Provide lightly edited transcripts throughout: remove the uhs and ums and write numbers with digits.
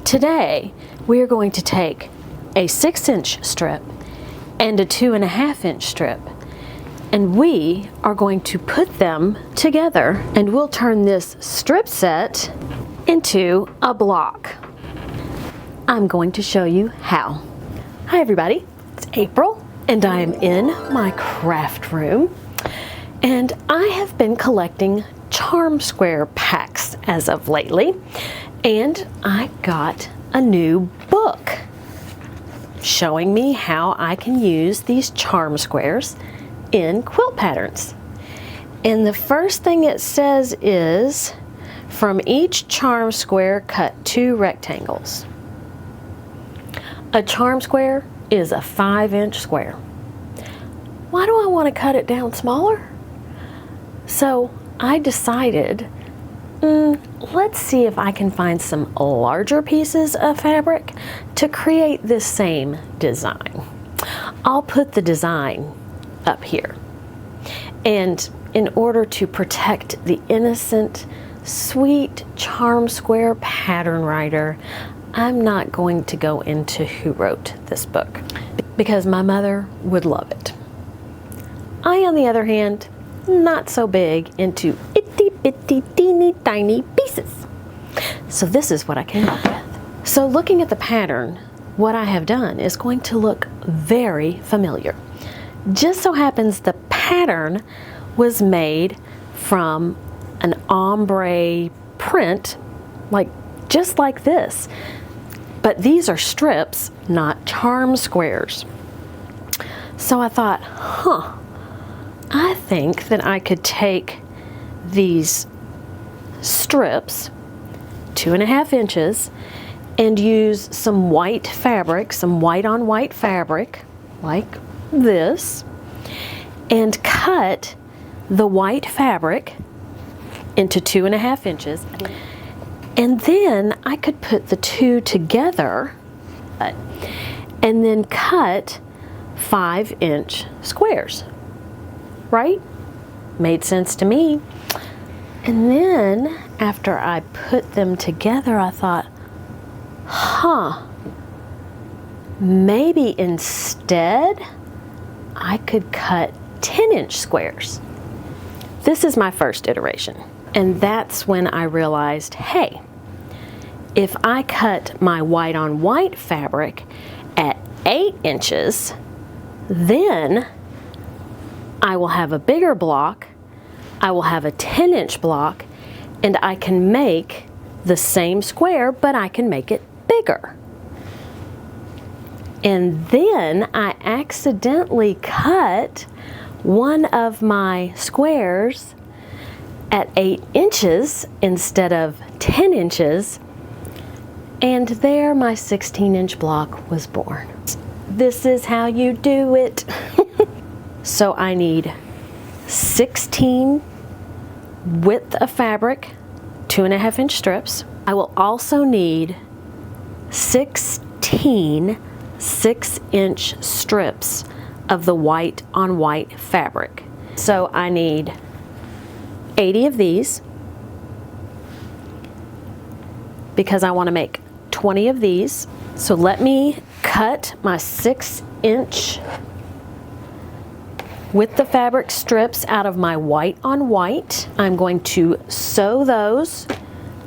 Today, we are going to take a 6-inch strip and a 2.5-inch strip, and we are going to put them together, and we'll turn this strip set into a block. I'm going to show you how. Hi everybody, it's April, and I am in my craft room, and I have been collecting charm square packs as of lately, and I got a new book showing me how I can use these charm squares in quilt patterns. And the first thing it says is, from each charm square, cut 2 rectangles. A charm square is a 5-inch square. Why do I want to cut it down smaller? So I decided, let's see if I can find some larger pieces of fabric to create this same design. I'll put the design up here. And in order to protect the innocent, sweet charm square pattern writer, I'm not going to go into who wrote this book, because my mother would love it. I, on the other hand, not so big into itty bitty teeny tiny pieces. So this is what I came up with. So looking at the pattern, what I have done is going to look very familiar. Just so happens the pattern was made from an ombre print, just like this. But these are strips, not charm squares. So I thought, I think that I could take these strips, 2.5 inches, and use some white fabric, some white on white fabric, like this, and cut the white fabric into 2.5 inches. And then I could put the two together and then cut 5-inch squares. Right? Made sense to me. And then after I put them together, I thought, maybe instead I could cut 10-inch squares. This is my first iteration. And that's when I realized, hey, if I cut my white on white fabric at 8 inches, then I will have a bigger block, I will have a 10-inch block, and I can make the same square, but I can make it bigger. And then I accidentally cut one of my squares at 8 inches instead of 10 inches, and there my 16-inch block was born. This is how you do it. So I need 16 width of fabric, 2.5-inch strips. I will also need 16 6-inch strips of the white on white fabric. So I need 80 of these, because I want to make 20 of these. So let me cut my 6-inch with the fabric strips out of my white on white. I'm going to sew those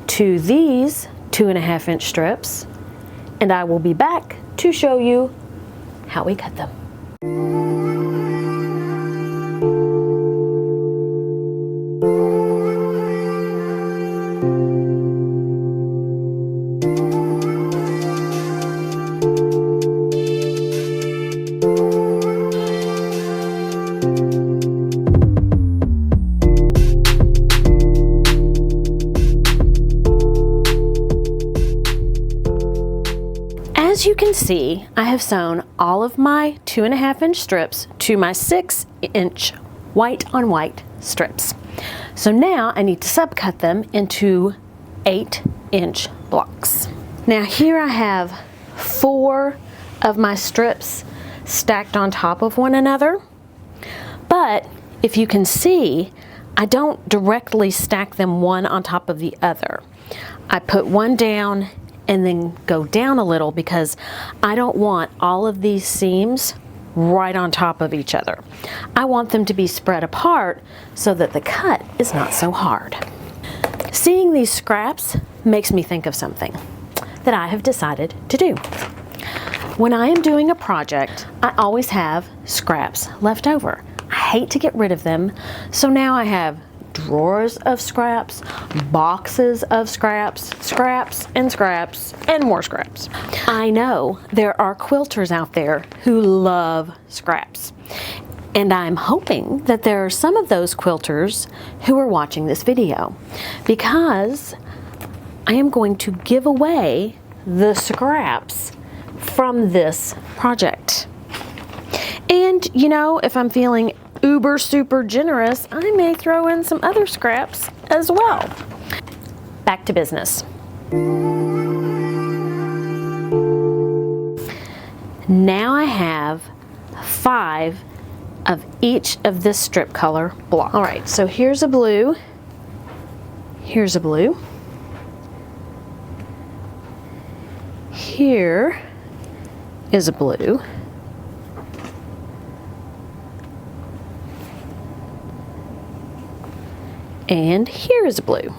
to these 2.5-inch strips, and I will be back to show you how we cut them. As you can see, I have sewn all of my 2.5-inch strips to my 6-inch white on white strips. So now I need to subcut them into 8-inch blocks. Now here I have 4 of my strips stacked on top of one another, but if you can see, I don't directly stack them one on top of the other. I put one down and then go down a little because I don't want all of these seams right on top of each other. I want them to be spread apart so that the cut is not so hard. Seeing these scraps makes me think of something that I have decided to do. When I am doing a project, I always have scraps left over. I hate to get rid of them, so now I have drawers of scraps, boxes of scraps, scraps, and more scraps. I know there are quilters out there who love scraps, and I'm hoping that there are some of those quilters who are watching this video, because I am going to give away the scraps from this project. And you know, if I'm feeling uber super generous, I may throw in some other scraps as well. Back to business. Now I have 5 of each of this strip color block. All right, so here's a blue, here's a blue, here is a blue, and here is a blue.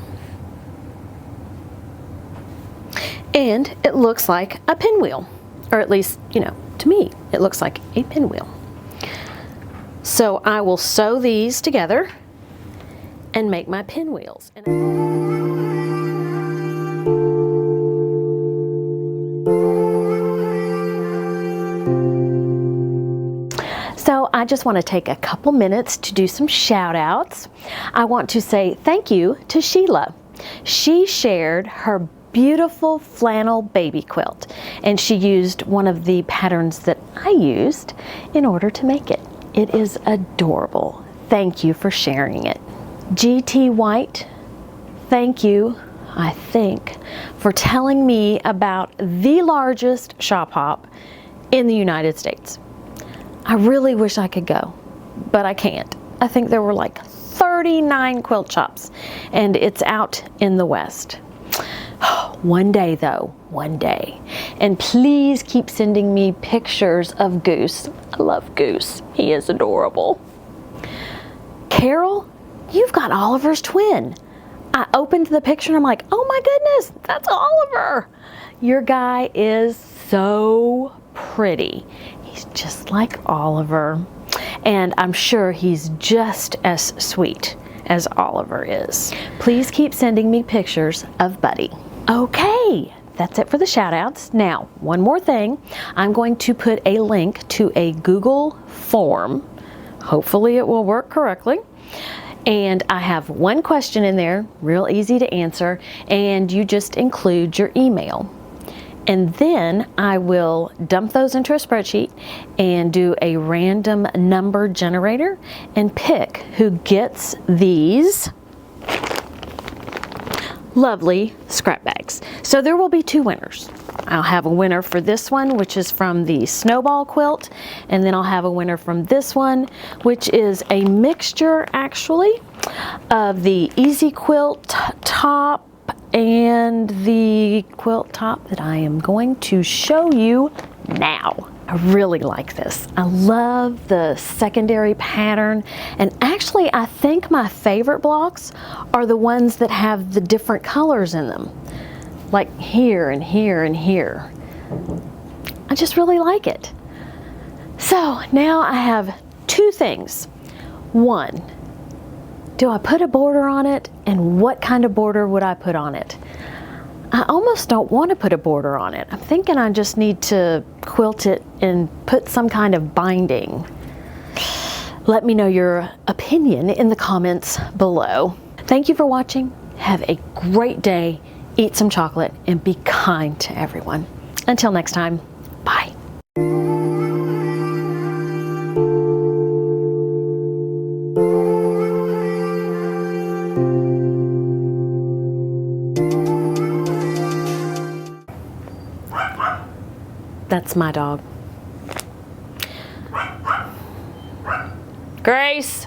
And it looks like a pinwheel, or at least, you know, to me, it looks like a pinwheel. So I will sew these together and make my pinwheels. So I just want to take a couple minutes to do some shout outs. I want to say thank you to Sheila. She shared her beautiful flannel baby quilt, and she used one of the patterns that I used in order to make it. It is adorable. Thank you for sharing it. GT White, thank you, I think, for telling me about the largest shop hop in the United States. I really wish I could go, but I can't. I think there were like 39 quilt shops, and it's out in the West. One day though, one day. And please keep sending me pictures of Goose. I love Goose. He is adorable. Carol, you've got Oliver's twin. I opened the picture and I'm like, oh my goodness, that's Oliver. Your guy is so pretty. He's just like Oliver. And I'm sure he's just as sweet as Oliver is. Please keep sending me pictures of Buddy. Okay, that's it for the shout outs. Now, one more thing. I'm going to put a link to a Google form. Hopefully it will work correctly. And I have one question in there, real easy to answer, and you just include your email. And then I will dump those into a spreadsheet and do a random number generator and pick who gets these lovely scrap bags. So there will be 2 winners. I'll have a winner for this one, which is from the Snowball quilt, and then I'll have a winner from this one, which is a mixture actually of the Easy Quilt top and the quilt top that I am going to show you now. I really like this. I love the secondary pattern, and actually I think my favorite blocks are the ones that have the different colors in them, like here and here and here. I just really like it. So now I have 2 things. 1, do I put a border on it, and what kind of border would I put on it? I almost don't want to put a border on it. I'm thinking I just need to quilt it and put some kind of binding. Let me know your opinion in the comments below. Thank you for watching. Have a great day. Eat some chocolate and be kind to everyone. Until next time, bye. That's my dog. Grace.